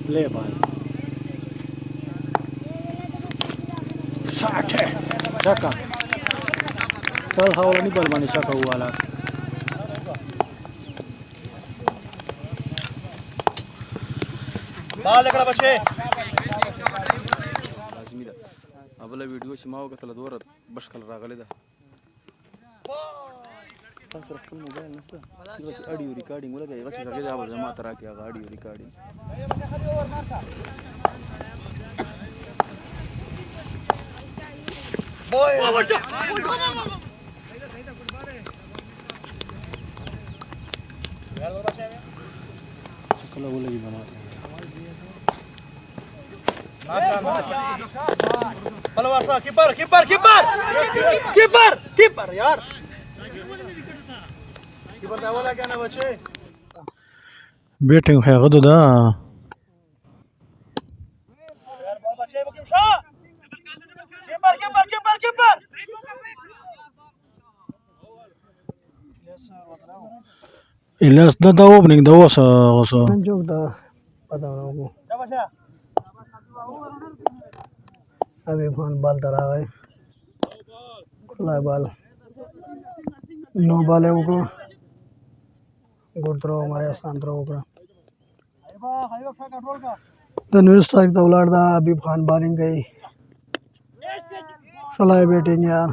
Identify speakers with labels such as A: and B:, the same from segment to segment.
A: play ball shot है शका चल हवाला नहीं बल माने शका हुआ ला
B: बाल इकडे बचे
A: लाजमी ده अबला व्हिडिओ शिमाव कतला दोर बशकल रागले ده تاسو خپل موبایل نشته بس اډیو ریکارډینګ ولګي هغه څه هغه جواب زما ترا کې هغه اډیو ریکارډینګ کله ولګي زما
B: بل ورسا keeper keeper keeper keeper keeper यार कीपर دا ولا کنه بچي
A: بیٹنگ ہے غدو دا
B: यार बॉल बचे بكم شا कीपर कीपर कीपर कीपर
A: इलास دا اوپننګ دا اوس
C: جوک دا پتا نه
B: क्या बचा
C: अभी फोन बॉल तर आ गए खुला बॉल नो बॉल है वो गुड थ्रो हमारे आसान थ्रो का
B: हाइवा कंट्रोल का
C: तनवीर स्ट्राइक द उलाड़ दा अभी खान बॉलिंग गई सलाह बैटिंग यार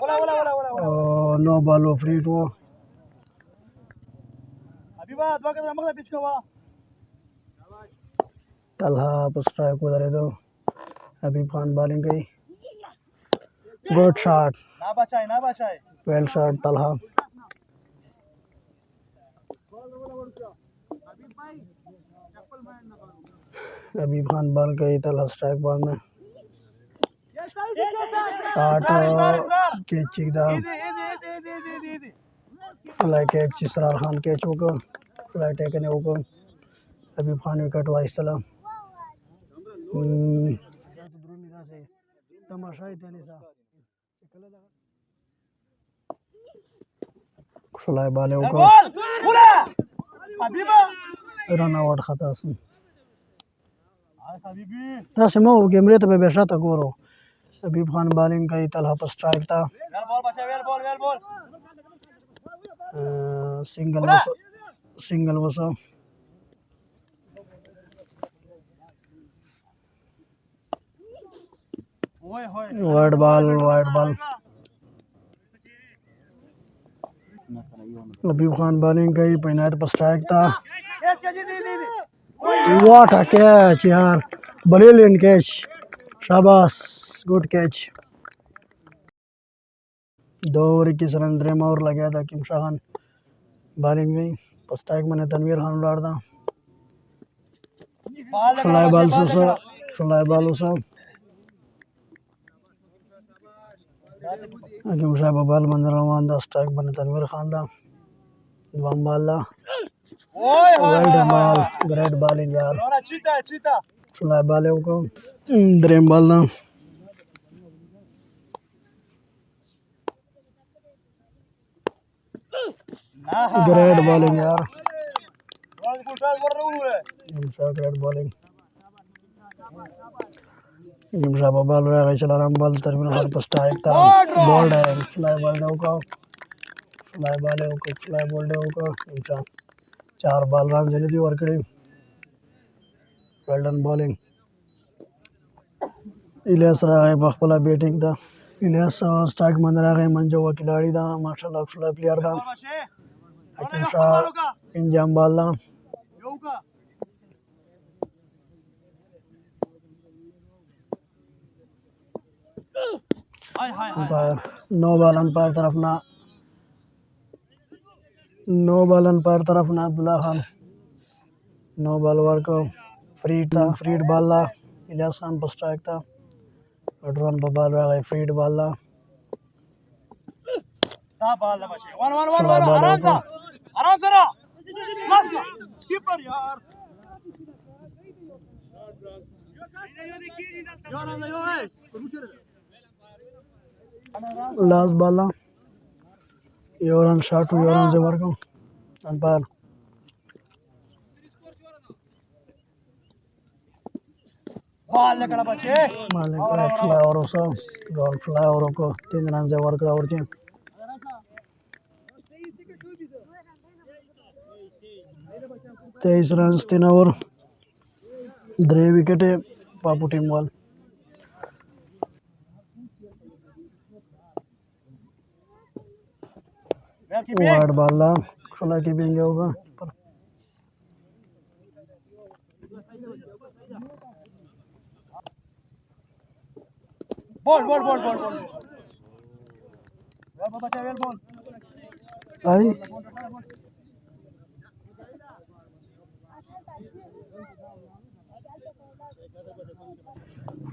B: बोला बोला बोला बोला
C: नो बॉल वो फ्री टू
B: अभी बात वाके मगला पिच का वा
C: तलहा पर स्ट्राइक उधर है तो अभी खान बॉलिंग गई गुड शॉट
B: ना बचाए
C: वेल शॉट तलहा अभी खान बॉल गई तलहा स्ट्राइक बॉल में शॉट कैच एकदम
B: इजी
C: फ्लाई कैच इसरार खान कैच होगा फ्लाई टेकन होगा अभी खान विकेट वाइस चला फ्लाई बाले होगा
B: पूरा हबीबा
C: रन आउट खाता सुन
B: हबीबी
C: तस्मो कैमरे तो बेशा तक गोरो अभी खान बॉलिंग गई तलहा पर स्ट्राइक था
B: वेल बॉल बचा वेल बॉल
C: सिंगल वसा
B: ओए होए
C: वाइड बॉल अभी खान बॉलिंग गई पैनात पर स्ट्राइक था
B: कैच का जी
C: व्हाट अ कैच यार ब्रिलियंट कैच शाबाश good catch 2 over 21 run dream और लगा था किम शाह खान बॉलिंग गई पर स्ट्राइक मैंने तनवीर खान उड़ा था फ्लाई बॉल उसा किम शाह बॉल मंदर रवान था स्ट्राइक मैंने तनवीर खान था वन बॉल था
B: ओए
C: well done ball great bowling यार
B: होए चीता
C: फ्लाई बॉल है वो ड्रीम बॉल था ग्रेट बॉलिंग यार ग्रेट बॉलिंग गिमशा बॉल रहा चला रहा बॉल तरमीन खान पर स्ट्राइक था बॉल है फ्लाई बॉल है वो फ्लाई बॉल है वो फ्लाई बॉल है वो गिमशा 4 बॉल रन जनी थी वर्कड़ी वेल डन बॉलिंग इलियास रहा है बखला बैटिंग था इलियास स्ट्राइक मन रहा है मंजो वो खिलाड़ी था माशाल्लाह फ्लाई प्लेयर था गिमशा इंजाम बॉल था अंपायर नो बॉल अंपायर तरफ ना अब्दुल्ला खान नो बॉल वर्क फ्रीड बॉल ला इलियास खान पर स्ट्राइक था ड्रोन पर बॉल रहा है फ्रीड बॉल ला
B: बाल बचे वन आराम से कीपर यार
C: लास्ट बॉल योरन शॉट योरन से वर्क अंपायर
B: बॉल लेकर बच्चे
C: मालिक एक फ्लावर उसो ड्रोन फ्लावर को 3 रन से वर्क आवरती 23 रन 3 ओवर 3 विकेट पापू टीम वाल वाइड बॉल ला फुला कीपिंग होगा
B: ball ball ball ball ball बच्चा वेल बॉल
C: आई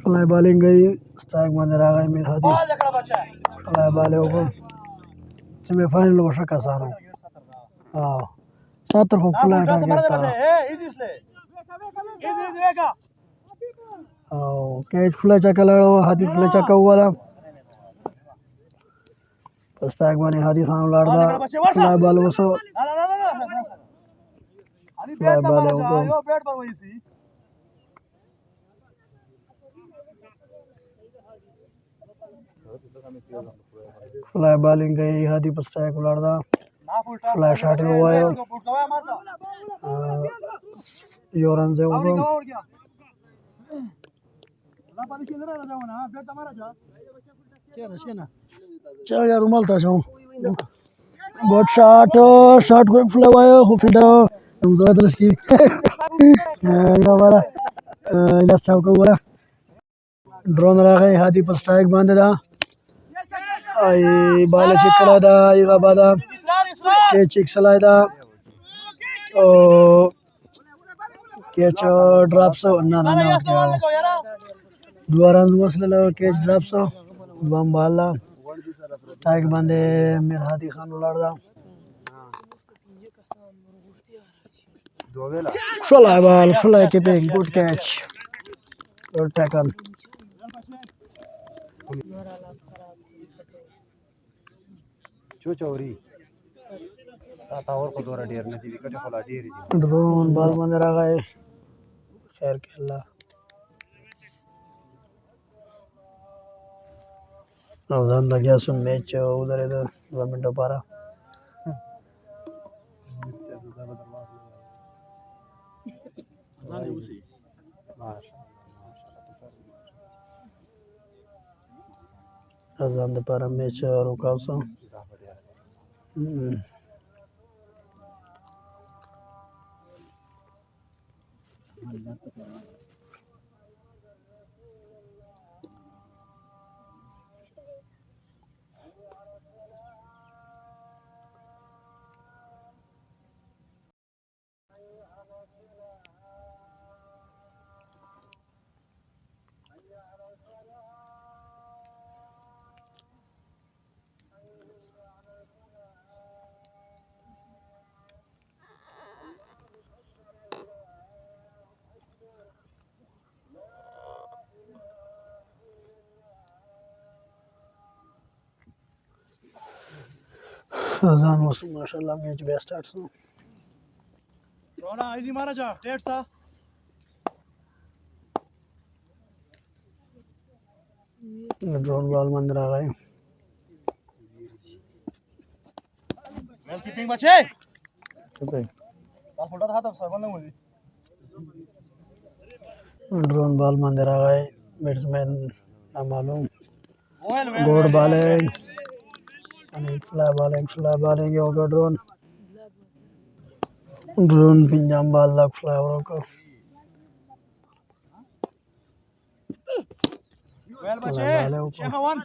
C: फ्लाई बॉलिंग गई स्ट्राइक बंद रहा गई मेरा हाथी
B: बॉल लेकर बच्चा
C: फ्लाई बॉल होगा सेमीफाइनल वर्ष का सानो हाँ 70 को फ्लाई टारगेट था
B: इजी स्ले इजी वेगा
C: कैच फ्लाई चक्का लड़ो हाथी फ्लाई चक्का हुआ था स्ट्राइक बने हाथी खान लड़दा फ्लाई बॉल वसो फ्लाई बॉल होगा
B: यो बैट पर वही सी
C: फ्लाई बॉलिंग गई हाथी पर स्ट्राइक लड़दा फ्लाई शॉट हुआ है यो रन से होगा चल यार रुमाल था जाऊं बहुत शॉट को एक फ्लाई आया हो फिर हम तो तरह की ये वाला ये सब को बोला ड्रोन रहा है हाथी पर स्ट्राइक बांधे था आई बाल चिकड़ा था ये बादा के चिक सलाय था ओ कैच ड्रॉप्स ना ना ना क्या द्वारा मसले कैच ड्रॉप्स बम बाला स्ट्राइक बांधे मेरा हाथी खान उलाड़ा fly ball fly keeping good catch good taken
D: चोरी 7 ओवर को दोरा डेर नहीं विकेट खोला डेर
C: ड्रोन बॉल बंद रहा है खैर खेला अजान लग गया सुन मैच उधर इधर 2 मिनट पारा अजान पारा मैच रुका सो अजान मौसम माशाल्लाह मैच बेस्ट स्टार्ट सो
B: रोना इजी मारा जा टेट सा
C: ड्रोन बॉल बंद रहा है
B: वेल कीपिंग बच्चे
C: ठीक है
B: बॉल फुलटा था तब सर्वन ने मुझे
C: ड्रोन बॉल बंद रहा है बैट्समैन ना मालूम
B: well
C: good bowling fly bowling होगा ड्रोन पिंजाम बॉल लग फ्लाई ओवर को
B: वेल बच्चे शेख वन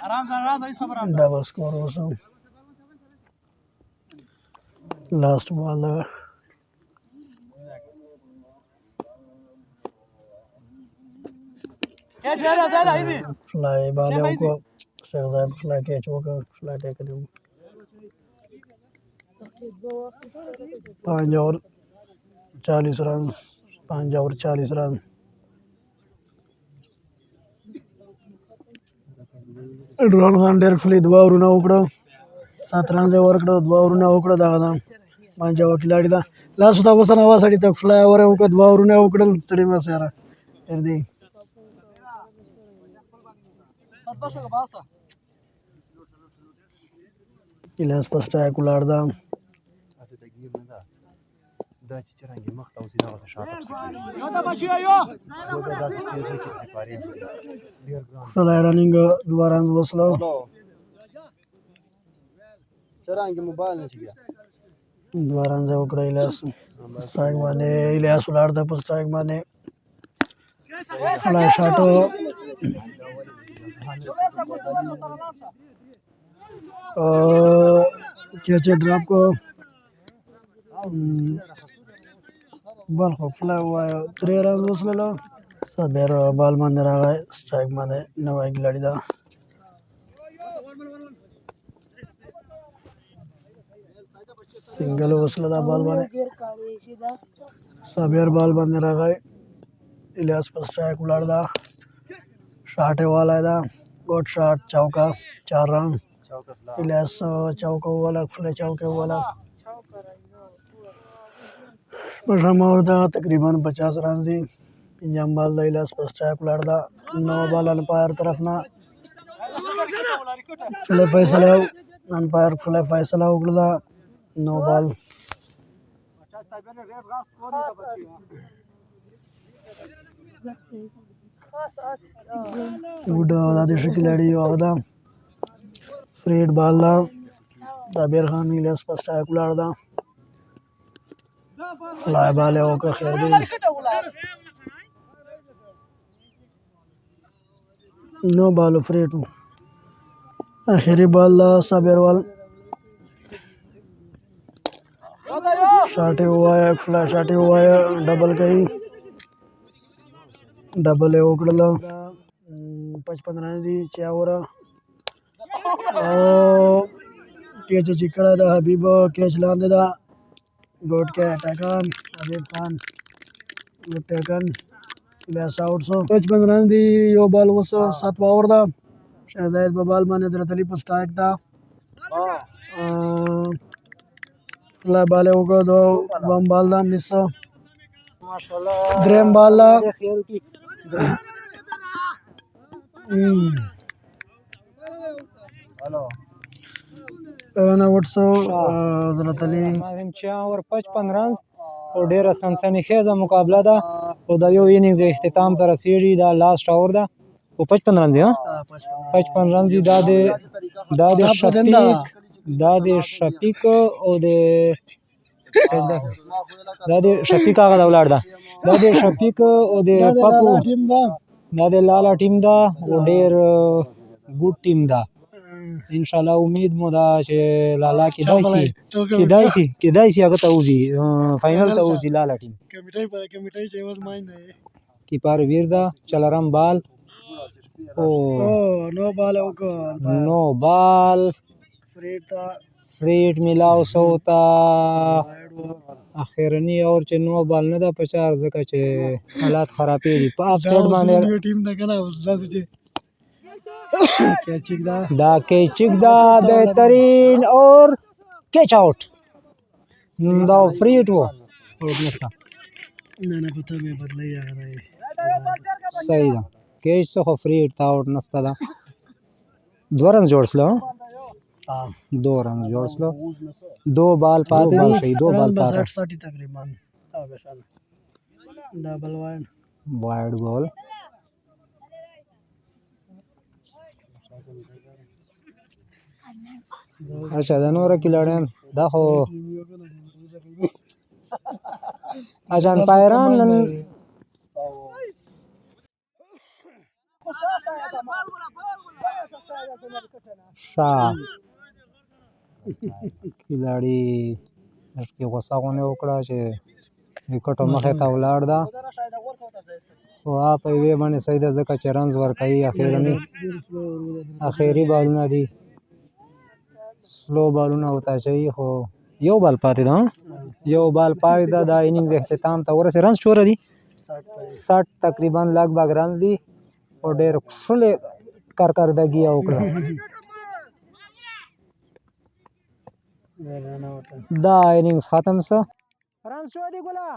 B: आराम से सब आराम
C: डबल स्कोर हो सो लास्ट बॉल
B: कैच ले रहा ज्यादा इजी
C: फ्लाई बॉल को शेखजाद फ्लाई कैच होगा fly taken 5 over 40 run 5 over 40 run drone Khan directly 2 over ना उकड़ो 7 रन से ओवर कड़ो 2 ओवर ना उकड़ो दादा مانجا وکلاړی دا لاس ته وسنه واسړی ته فلای اور او کد واورونه وکړل ستړي ما سره هر دی الیاس پسټای کولاړ دا
D: اسه تګیر نه ده دا چې چرانګي مخ ته اوسې دا وسه شاته پسې
B: یو دا بچی یو
D: دا داسې تیز نه کې سپارې ډیر ګران
C: فلای رننګ دوه رنز وسلو
D: چرانګي موبایل نه چي
C: دوه رنز وکړه الیاس سټرایک باندې الیاس ولاړ دا په سټرایک باندې فلای شاټو کیچ ड्रॉप को बल खो फ्लाई वायो 3 रन वसलेलो सबेर बॉल माने रागाय स्ट्राइक माने नवाई खिलाड़ी दा सिंगल वसलेला बॉल माने सबेर बॉल माने रागाय इलियास पर स्ट्राइक उलाड़दा शॉट है वाला दा गुड शॉट चौका 4 रन इलियास चौका वाला फ्ले चौके वाला बशमौर दा तकरीबन 50 रन दी पंजाब बाल दा इलियास पर स्ट्राइक उलाड़दा 9 बॉल अंपायर तरफ ना फ्ले फैसला अंपायर फ्ले फैसला उगला 9 बॉल गुड आदेश खिलाड़ी वादा फ्रेड बाला साबिर खान इलियास पर स्ट्राइक उलाड़दा फ्लाई बॉल है ओके खैर दी नो बॉल फ्रेड आखिरी बॉल साबिर वाल शॉट हुआ है फ्लैश शॉट हुआ है डबल गई डबल है ओकड़ला 55 रन दी चावरा कैच चिकड़ा दा हबीब कैच लांदे दा गोट के अटैकन अजीब खान अटैकन लेस आउट सो 55 रन दी यो बॉल वस 7 ओवर दा शायद बबाल माने हजरत अली पर स्ट्राइक दा फ्लाई बॉल होगा दो बम बॉल दा मिस माशाल्लाह ड्रीम बॉल दा
D: हेलो
C: रन आउट सो हजरत अली
E: ماریم 4 اور 55 رنز او ډیره سنسنی خیزه مقابله ده او د یو انینګز اختتام ته رسیږي دا لاست اور ده او 55 رنز ها 55 رنز دا د شفیق او د شفیق هغه ولر ده دا د شفیق او د پاکو دا د لالا ټیم ده او ډیر ګډ ټیم ده ان شاء الله امید مو دا چې لالا کېدای شي هغه ته وځي فائنل ته وځي لالا ټیم
C: کمیټای چې واز ماینده
E: کیپر ویر دا چلرم بال او
C: نو بال
E: فریټ ملاو سوتا اخیرنی اور چې نو بال نه دا پچار ځکه چې حالات خرابې دي په اف سایډ باندې
C: ټیم دا کنه اوس داسې
E: دا کیچک دا بهترین اور کیچ آؤٹ دا فریټ وو اور نشته
C: نه پته به بدلای هغه
E: صحیح ده کیچ څخه فریټ تا آؤٹ نشته دا 2 رن جوړسلو 2 رن جوړسلو 2 بال پاتې دي 2 بال پاتې
C: 60 تقریبا ډبل
E: وایډ ګول اچھا دا نور کلاړیان دا خو اجان پایران نن شاه کلاړی چې غوسه غونه وکړه چې وکټو مخه ته ولاړ دا او په وی باندې سیده ځکه چې رنز ورکړي اخیری بالونه دي سلو بالونه وتا چي خو یو بال پاتې ده یو بال پاتې ده دا انینګز اختتام ته ورسې رنز شوره دي 60 تقریبا لګ بګ رنز دي او ډېر خله کارکردګي وکړه دا اننګز ختم سه رنز شو دی ګولا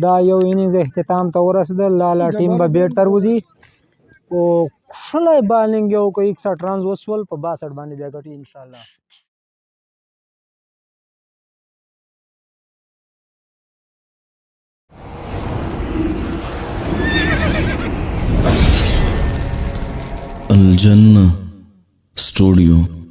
E: دا یو اننګز اختتام ته ورسېدل لالا ټیم به بیټ تر وځي او ښکلی بالنګ یې وکړ 61 رنز وسول په 62 باندې بیا ګټي انشاءالله
F: الجنة ستوديو